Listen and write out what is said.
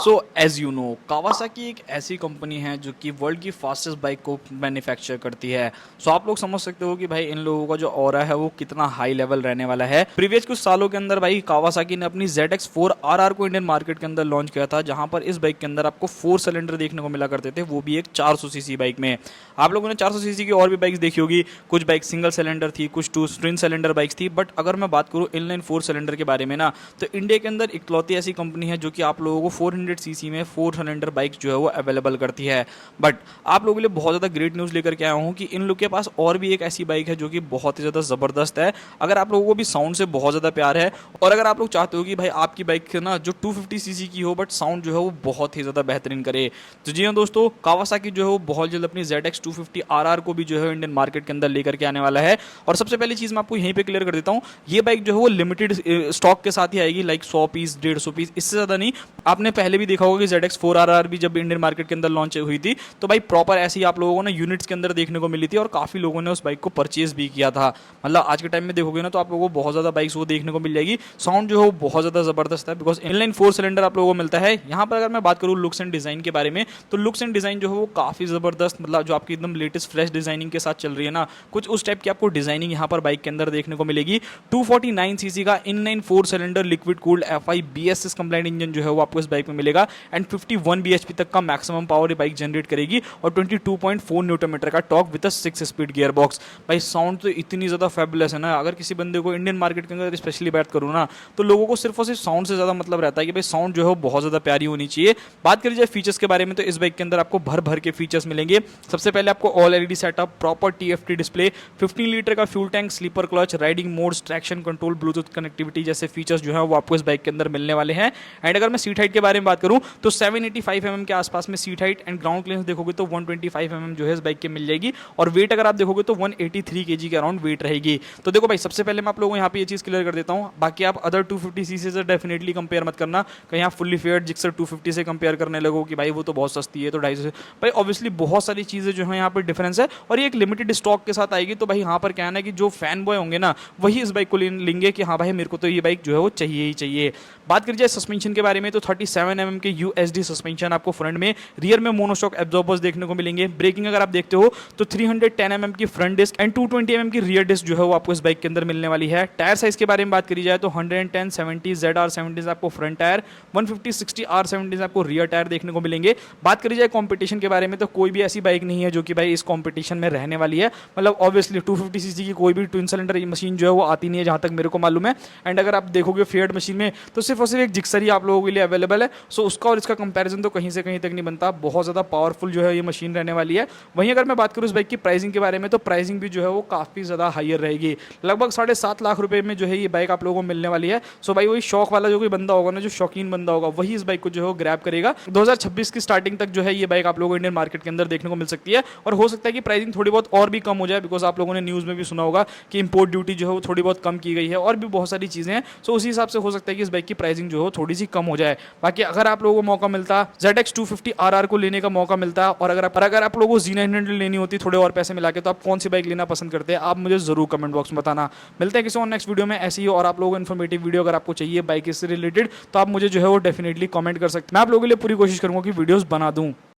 So as you know Kawasaki एक ऐसी company है जो कि वर्ल्ड की फास्टेस्ट बाइक को मैन्युफैक्चर करती है। सो आप लोग समझ सकते हो कि भाई इन लोगों का जो ऑरा है वो कितना हाई लेवल रहने वाला है। प्रीवियस कुछ सालों के अंदर भाई कावासाकी ने अपनी ZX4RR को इंडियन मार्केट के अंदर लॉन्च किया था, जहां पर इस बाइक के अंदर आपको 4 सिलेंडर देखने को मिला करते थे, वो भी एक 400 सीसी बाइक में। आप लोगों ने 400 सीसी की और भी बाइक्स देखी होगी, कुछ बाइक सिंगल सिलेंडर थी, कुछ टू ट्विन सिलेंडर बाइक्स थी, बट अगर मैं बात करूँ इनलाइन 4 सिलेंडर के बारे में ना, तो इंडिया के अंदर इकलौती ऐसी कंपनी है जो कि आप लोगों को 400 सीसी में 4 सिलेंडर बाइक जो है वो अवेलेबल करती है। बट आप लोगों के लिए बहुत ज़्यादा ग्रेट न्यूज़ लेकर के आया हूँ कि इन लोग के पास और भी एक ऐसी बाइक है जो कि बहुत ही ज़्यादा ज़बरदस्त है। अगर आप लोगों को भी साउंड से बहुत ज़्यादा प्यार है और अगर आप लोग चाहते हो कि भाई आपकी बाइक ना जो 250 सीसी की हो बट साउंड जो है वो बहुत ही ज़्यादा बेहतरीन करे, तो जी हाँ दोस्तों, कावासाकी जो है वो बहुत जल्द अपनी ZX250RR को भी जो है इंडियन मार्केट के अंदर लेकर के आने वाला है। और सबसे पहली चीज़ मैं आपको यहीं पे क्लियर कर देता हूँ, ये बाइक जो है वो लिमिटेड स्टॉक के साथ ही आएगी, लाइक 100 पीस 150 पीस, इससे ज़्यादा नहीं। आपने पहले भी देखा होगा कि ZX4RR भी जब इंडियन मार्केट के अंदर लॉन्च हुई थी तो भाई प्रॉपर ऐसी आप लोगों को ना यूनिट्स के अंदर देखने को मिली थी और काफ़ी लोगों ने उस बाइक को परचेज भी किया था। मतलब आज के टाइम में देखोगे ना तो आप लोगों को बहुत ज़्यादा बाइक्स वो देखने को मिल जाएगी। साउंड जो है वो बहुत ज़्यादा ज़बरदस्त है बिकॉज इनलाइन 4 सिलेंडर आप लोगों को मिलता है। यहाँ पर अगर मैं बात करूँ लुक्स एंड डिज़ाइन के बारे में, तो लुक्स एंड डिज़ाइन जो है वो काफ़ी ज़बरदस्त, मतलब जो आपकी एकदम लेटेस्ट फ्रेश डिज़ाइनिंग के साथ चल रही है ना, कुछ उस टाइप की आपको डिज़ाइनिंग यहाँ पर बाइक के अंदर देखने को मिलेगी। 249 सीसी का inline 4 cylinder liquid cooled FI BSS complaint engine जो है वो आपको इस बाइक में मिलेगा एंड 51 bhp तक का मैक्सिमम पावर ये बाइक जनरेट करेगी और 22.4 न्यूटन मीटर का torque with 6 speed gear box. भाई साउंड तो इतनी ज़्यादा फैबुलस है ना, अगर किसी बंदे को इंडियन मार्केट के अंदर स्पेशली बात करूँ ना तो लोगों को सिर्फ और सिर्फ साउंड से ज़्यादा मतलब रहता है कि भाई साउंड जो है वो बहुत ज़्यादा प्यारी होनी चाहिए। बात करी जाए फीचर्स के बारे में तो इस बाइक के अंदर आपको भर भर के फीचर्स मिलेंगे। सबसे पहले आपको all LED setup, proper TFT display, 15 litre का fuel tank, slipper clutch, riding modes, traction control, Bluetooth connectivity जैसे फीचर्स जो है वो आपको इस बाइक के अंदर मिलने वाले हैं। एंड अगर मैं सीट हाइट के बारे में बात करूं तो 785 mm के आसपास में seat height and ground clearance देखोगे तो 125 mm जो है इस बाइक के मिल जाएगी और वेट अगर आप देखोगे तो 183 kg के अराउंड वेट रहेगी। तो देखो भाई सबसे पहले मैं आप लोगों को यहाँ पे ये चीज़ क्लियर कर देता हूँ, बाकी आप अदर 250 सीसी से डेफिनेटली कंपेयर मत करना। कहीं आप फुल्ली फेयर्ड जिक्सर 250 से कंपेयर करने लगो कि भाई वो तो बहुत सस्ती है तो 250 से, भाई ऑब्वियसली बहुत सारी चीज़ें जो है यहाँ पर डिफरेंस है और ये एक लिमिटेड स्टॉक के साथ आएगी। तो भाई यहाँ पर क्या है ना कि जो फैन बॉय होंगे ना वही इस बाइक को लेंगे कि हाँ भाई मेरे को तो ये बाइक जो है वो चाहिए ही चाहिए। बात करी जाए सस्पेंशन के बारे में तो 37 mm के USD सस्पेंशन आपको फ्रंट में, रियर में मोनोशॉक एब्जॉर्बर्स देखने को मिलेंगे। ब्रेकिंग अगर आप देखते हो तो 310 mm की फ्रंट डिस्क एंड 220 mm की रियर डिस्क जो है वो आपको इस बाइक के अंदर मिलने वाली है। टायर साइज के बारे में बात करी जाए तो 110/70 ZR70 आपको फ्रंट टायर, 150/60 R70 आपको रियर टायर देखने को मिलेंगे। बात करी जाए कॉम्पिटिशन के बारे में तो कोई भी ऐसी बाइक नहीं है जो कि भाई इस कॉम्पिटिशन में रहने वाली है। मतलब ऑब्वियसली 250 सीसी की कोई भी ट्विन सिलेंडर मशीन जो है वो आती नहीं है जहां तक मेरे को मालूम है। एंड अगर आप देखोगे फेयर्ड मशीन में तो सिर्फ और सिर्फ एक जिक्सर ही आप लोगों के लिए अवेलेबल है। सो उसका और इसका कंपैरिजन तो कहीं से कहीं तक नहीं बनता, बहुत ज़्यादा पावरफुल जो है ये मशीन रहने वाली है। वहीं अगर मैं बात करूँ इस बाइक की प्राइसिंग के बारे में तो प्राइसिंग भी जो है वो काफ़ी ज़्यादा हायर रहेगी, लगभग 7.5 लाख रुपए में जो है ये बाइक आप लोगों को मिलने वाली है। सो भाई वही शौक वाला जो कोई बंदा होगा ना, जो शौकीन बंदा होगा वही इस बाइक को जो है वो ग्रैब करेगा। 2026 की स्टार्टिंग तक जो है ये बाइक आप लोगों को इंडियन मार्केट के अंदर देखने को मिल सकती है और हो सकता है कि प्राइसिंग थोड़ी बहुत और भी कम हो जाए बिकॉज आप लोगों ने न्यूज़ में भी सुना होगा कि इंपोर्ट ड्यूटी जो है वो थोड़ी बहुत कम की गई है और भी बहुत सारी चीज़ें हैं। सो उसी हिसाब से हो सकता है कि इस बाइक की प्राइसिंग जो है थोड़ी सी कम हो जाए। बाकी अगर आप लोगों को मौका मिलता ZX250RR को लेने का मौका मिलता और अगर आप लोगों को Z900 लेनी होती थोड़े और पैसे मिला के, तो आप कौन सी बाइक लेना पसंद करते हैं आप मुझे जरूर कमेंट बॉक्स में बताना। मिलते हैं किसी और नेक्स्ट वीडियो में ऐसी ही और आप लोगों को इन्फॉर्मेटिव वीडियो अगर आपको चाहिए बाइक से रिलेटेड तो आप मुझे जो है वो डेफिनेटली कमेंट कर सकते हैं। मैं आप लोगों के लिए पूरी कोशिश करूंगा कि वीडियोस बना दूं।